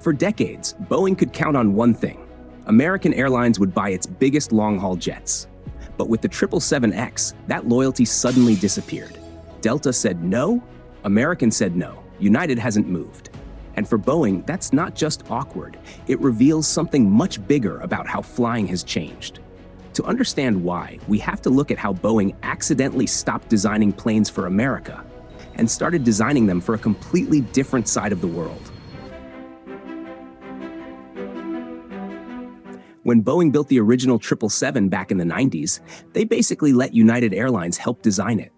For decades, Boeing could count on one thing: American Airlines would buy its biggest long-haul jets. But with the 777X, that loyalty suddenly disappeared. Delta said no, American said no, United hasn't moved. And for Boeing, that's not just awkward, it reveals something much bigger about how flying has changed. To understand why, we have to look at how Boeing accidentally stopped designing planes for America and started designing them for a completely different side of the world. When Boeing built the original 777 back in the 90s, they basically let United Airlines help design it.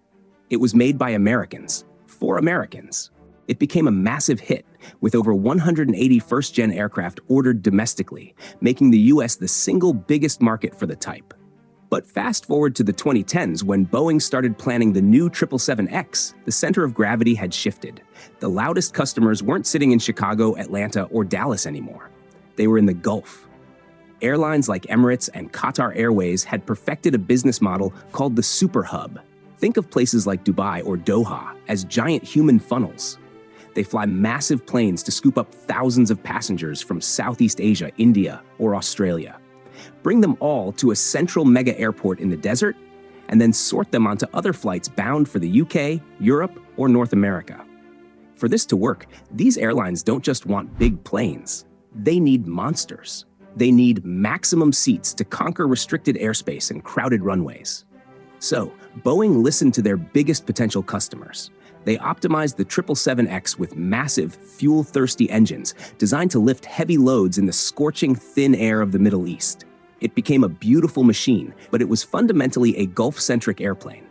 It was made by Americans, for Americans. It became a massive hit, with over 180 first-gen aircraft ordered domestically, making the US the single biggest market for the type. But fast forward to the 2010s, when Boeing started planning the new 777X, the center of gravity had shifted. The loudest customers weren't sitting in Chicago, Atlanta, or Dallas anymore. They were in the Gulf. Airlines like Emirates and Qatar Airways had perfected a business model called the Super Hub. Think of places like Dubai or Doha as giant human funnels. They fly massive planes to scoop up thousands of passengers from Southeast Asia, India, or Australia. Bring them all to a central mega airport in the desert, and then sort them onto other flights bound for the UK, Europe, or North America. For this to work, these airlines don't just want big planes. They need monsters. They need maximum seats to conquer restricted airspace and crowded runways. So, Boeing listened to their biggest potential customers. They optimized the 777X with massive, fuel-thirsty engines designed to lift heavy loads in the scorching, thin air of the Middle East. It became a beautiful machine, but it was fundamentally a Gulf-centric airplane.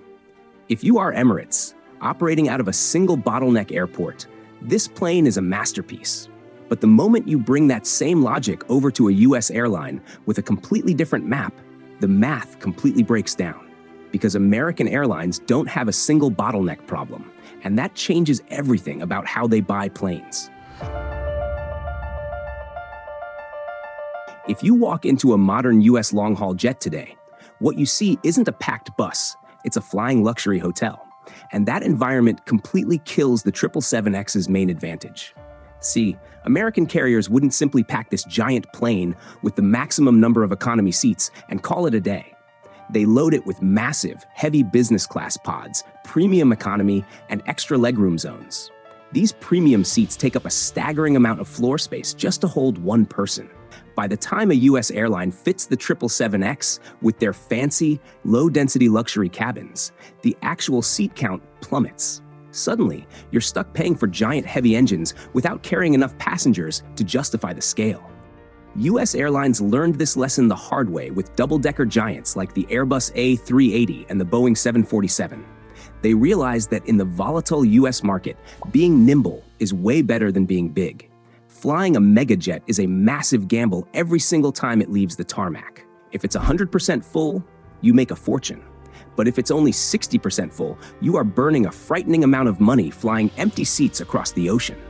If you are Emirates, operating out of a single bottleneck airport, this plane is a masterpiece. But the moment you bring that same logic over to a US airline with a completely different map, the math completely breaks down. Because American Airlines don't have a single bottleneck problem, and that changes everything about how they buy planes. If you walk into a modern US long-haul jet today, what you see isn't a packed bus, it's a flying luxury hotel. And that environment completely kills the 777X's main advantage. See, American carriers wouldn't simply pack this giant plane with the maximum number of economy seats and call it a day. They load it with massive, heavy business class pods, premium economy, and extra legroom zones. These premium seats take up a staggering amount of floor space just to hold one person. By the time a US airline fits the 777X with their fancy, low-density luxury cabins, the actual seat count plummets. Suddenly, you're stuck paying for giant heavy engines without carrying enough passengers to justify the scale. US airlines learned this lesson the hard way with double-decker giants like the Airbus A350 and the Boeing 747. They realized that in the volatile US market, being nimble is way better than being big. Flying a megajet is a massive gamble every single time it leaves the tarmac. If it's 100% full, you make a fortune. But if it's only 60% full, you are burning a frightening amount of money flying empty seats across the ocean.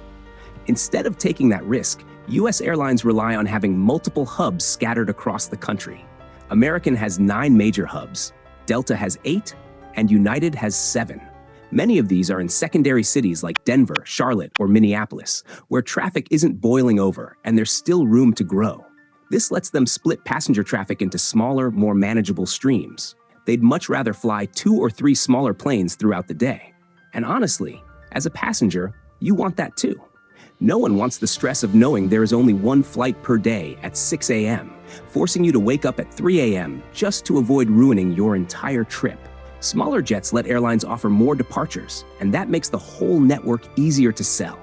Instead of taking that risk, US airlines rely on having multiple hubs scattered across the country. American has 9 major hubs, Delta has 8, and United has 7. Many of these are in secondary cities like Denver, Charlotte, or Minneapolis, where traffic isn't boiling over and there's still room to grow. This lets them split passenger traffic into smaller, more manageable streams. They'd much rather fly 2 or 3 smaller planes throughout the day. And honestly, as a passenger, you want that too. No one wants the stress of knowing there is only one flight per day at 6 a.m., forcing you to wake up at 3 a.m. just to avoid ruining your entire trip. Smaller jets let airlines offer more departures, and that makes the whole network easier to sell.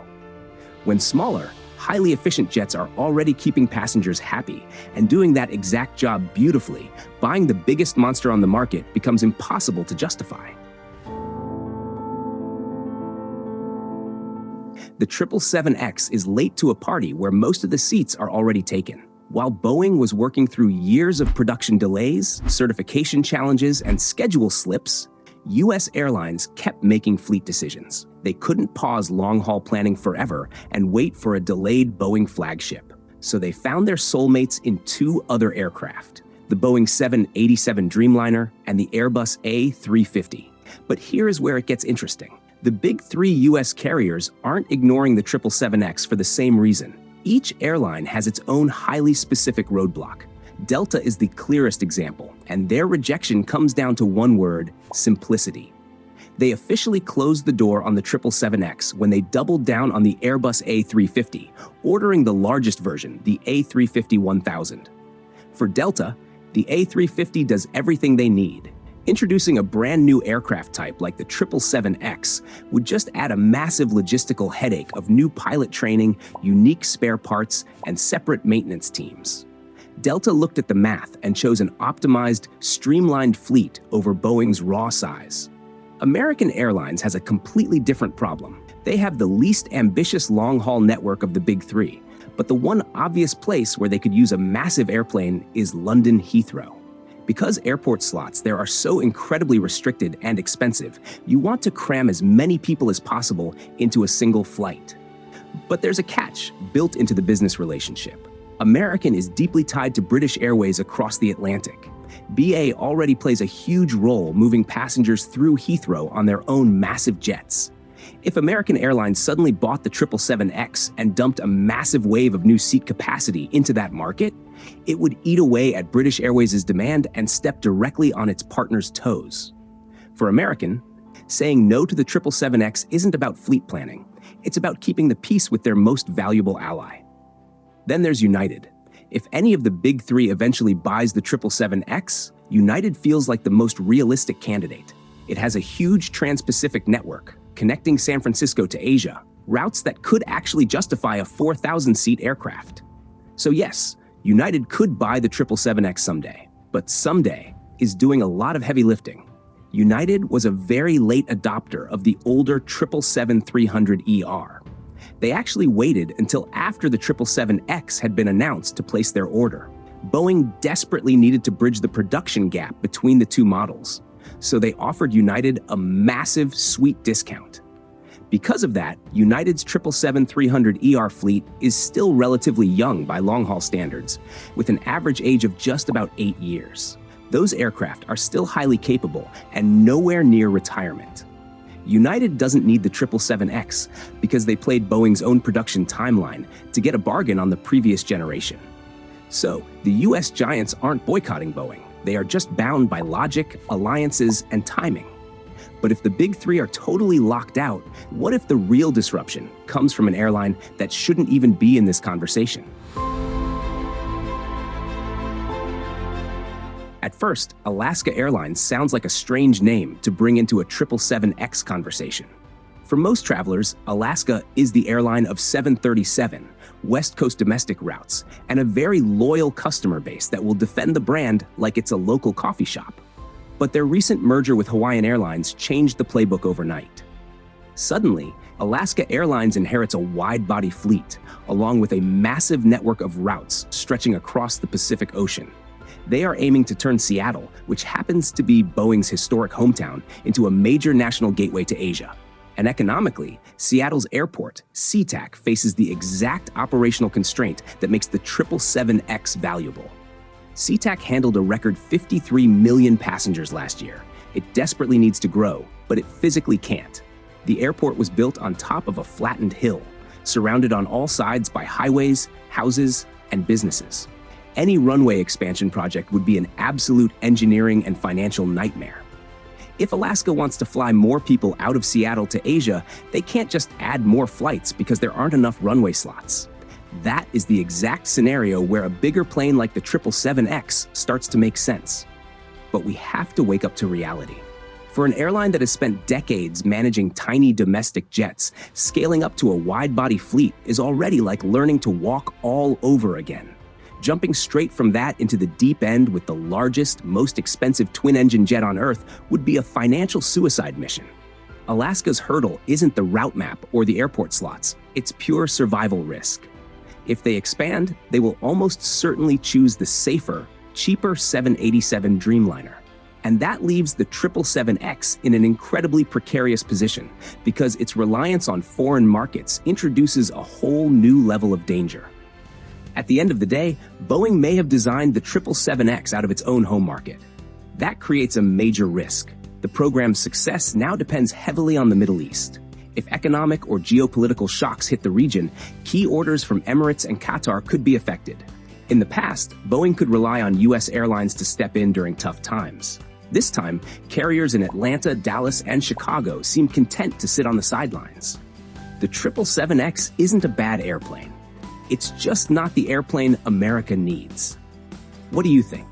When smaller, highly efficient jets are already keeping passengers happy and doing that exact job beautifully, buying the biggest monster on the market becomes impossible to justify. The 777X is late to a party where most of the seats are already taken. While Boeing was working through years of production delays, certification challenges, and schedule slips, US airlines kept making fleet decisions. They couldn't pause long-haul planning forever and wait for a delayed Boeing flagship. So they found their soulmates in 2 other aircraft, the Boeing 787 Dreamliner and the Airbus A350. But here's where it gets interesting. The big 3 US carriers aren't ignoring the 777X for the same reason. Each airline has its own highly specific roadblock. Delta is the clearest example, and their rejection comes down to one word: simplicity. They officially closed the door on the 777X when they doubled down on the Airbus A350, ordering the largest version, the A350-1000. For Delta, the A350 does everything they need. Introducing a brand new aircraft type like the 777X would just add a massive logistical headache of new pilot training, unique spare parts, and separate maintenance teams. Delta looked at the math and chose an optimized, streamlined fleet over Boeing's raw size. American Airlines has a completely different problem. They have the least ambitious long-haul network of the big three, but the one obvious place where they could use a massive airplane is London Heathrow. Because airport slots there are so incredibly restricted and expensive, you want to cram as many people as possible into a single flight. But there's a catch built into the business relationship. American is deeply tied to British Airways across the Atlantic. BA already plays a huge role moving passengers through Heathrow on their own massive jets. If American Airlines suddenly bought the 777X and dumped a massive wave of new seat capacity into that market, it would eat away at British Airways' demand and step directly on its partners' toes. For American, saying no to the 777X isn't about fleet planning. It's about keeping the peace with their most valuable ally. Then there's United. If any of the big three eventually buys the 777X, United feels like the most realistic candidate. It has a huge trans-Pacific network, connecting San Francisco to Asia, routes that could actually justify a 4,000-seat aircraft. So yes, United could buy the 777X someday, but someday is doing a lot of heavy lifting. United was a very late adopter of the older 777-300ER. They actually waited until after the 777X had been announced to place their order. Boeing desperately needed to bridge the production gap between the two models, so they offered United a massive, sweet discount. Because of that, United's 777-300ER fleet is still relatively young by long-haul standards, with an average age of just about 8 years. Those aircraft are still highly capable and nowhere near retirement. United doesn't need the 777X because they played Boeing's own production timeline to get a bargain on the previous generation. So, the US giants aren't boycotting Boeing. They are just bound by logic, alliances, and timing. But if the big three are totally locked out, what if the real disruption comes from an airline that shouldn't even be in this conversation? At first, Alaska Airlines sounds like a strange name to bring into a 777X conversation. For most travelers, Alaska is the airline of 737, West Coast domestic routes, and a very loyal customer base that will defend the brand like it's a local coffee shop. But their recent merger with Hawaiian Airlines changed the playbook overnight. Suddenly, Alaska Airlines inherits a wide-body fleet, along with a massive network of routes stretching across the Pacific Ocean. They are aiming to turn Seattle, which happens to be Boeing's historic hometown, into a major national gateway to Asia. And economically, Seattle's airport, SeaTac, faces the exact operational constraint that makes the 777X valuable. SeaTac handled a record 53 million passengers last year. It desperately needs to grow, but it physically can't. The airport was built on top of a flattened hill, surrounded on all sides by highways, houses, and businesses. Any runway expansion project would be an absolute engineering and financial nightmare. If Alaska wants to fly more people out of Seattle to Asia, they can't just add more flights because there aren't enough runway slots. That is the exact scenario where a bigger plane like the 777X starts to make sense. But we have to wake up to reality. For an airline that has spent decades managing tiny domestic jets, scaling up to a wide-body fleet is already like learning to walk all over again. Jumping straight from that into the deep end with the largest, most expensive twin-engine jet on Earth would be a financial suicide mission. Alaska's hurdle isn't the route map or the airport slots, it's pure survival risk. If they expand, they will almost certainly choose the safer, cheaper 787 Dreamliner. And that leaves the 777X in an incredibly precarious position because its reliance on foreign markets introduces a whole new level of danger. At the end of the day, Boeing may have designed the 777X out of its own home market. That creates a major risk. The program's success now depends heavily on the Middle East. If economic or geopolitical shocks hit the region, key orders from Emirates and Qatar could be affected. In the past, Boeing could rely on U.S. airlines to step in during tough times. This time, carriers in Atlanta, Dallas, and Chicago seem content to sit on the sidelines. The 777X isn't a bad airplane. It's just not the airplane America needs. What do you think?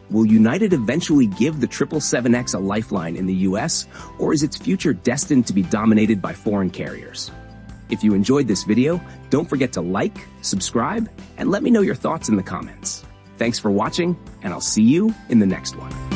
Will United eventually give the 777X a lifeline in the US, or is its future destined to be dominated by foreign carriers? If you enjoyed this video, don't forget to like, subscribe, and let me know your thoughts in the comments. Thanks for watching, and I'll see you in the next one.